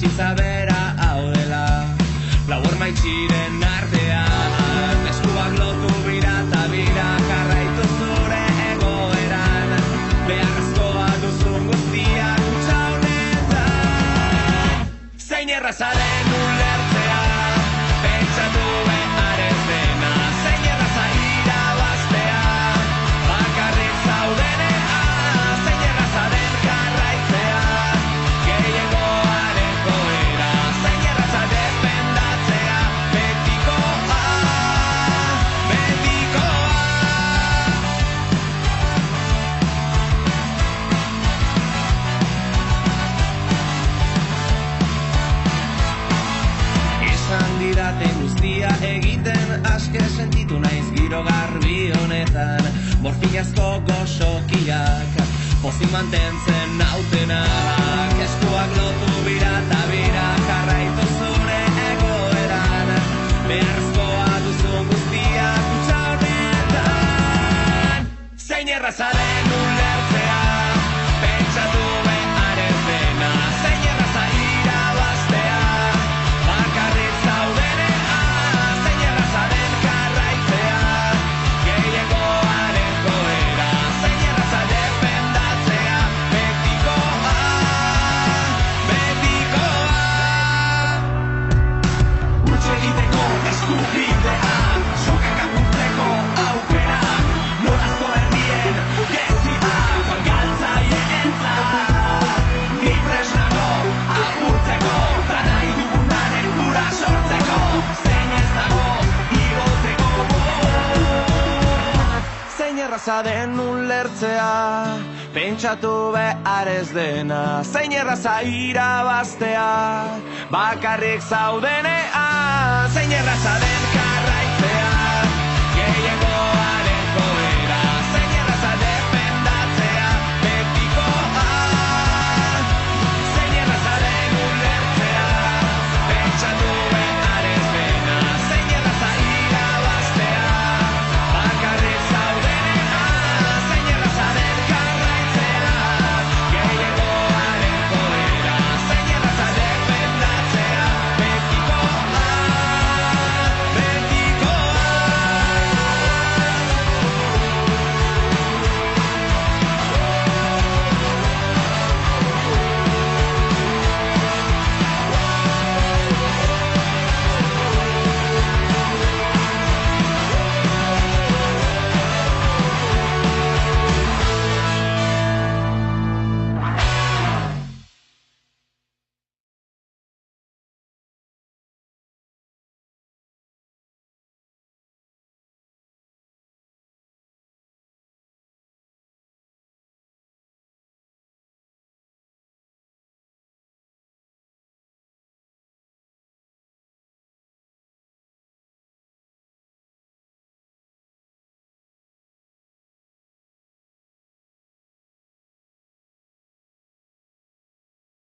bizitza bera hau dela. Lau ormaitxiren artean, eskuak lotu bira eta bira, jarraitu zure egoeran, beharrezkoa duzun guztia kutsa honetan. Zein erraza den ulertzea, pentsatu behar ez dena, zein erraza irabaztea, bakarrik zaudenean, zein erraza den jarraitzea, gehiengoaren joera, zein erraza defendatzea, betikoa, betikoa. Esan didaten guztia egiten aske sentitu naiz giro garbi honetan, morfinazko goxokiak pozik mantentzen nautenak, eskuak lotu bira eta bira, jarraitu zure egoeran, beharrezkoa duzun guztia kutsa honetan. Zein erraza den ulertzea, pentsatu behar ez dena, zein erraza irabaztea, bakarrik zaudenean, zein erraza den jarraitzea, gehiengoaren joera, zein erraza defendatzea, betikoa, betikoa. Huts egiteko eskubidea, sokak apurtzeko aukera, nolazko herrien gezia, galtzaileentzat. Ni prest nago apurtzeko, eta nahi dugunaren gura sortzeko, zein ez dago igotzeko. Zein erraza den ulertzea, pentsatu behar ez dena, zein erraza irabaztea, bakarrik zaudenean, zein erraza den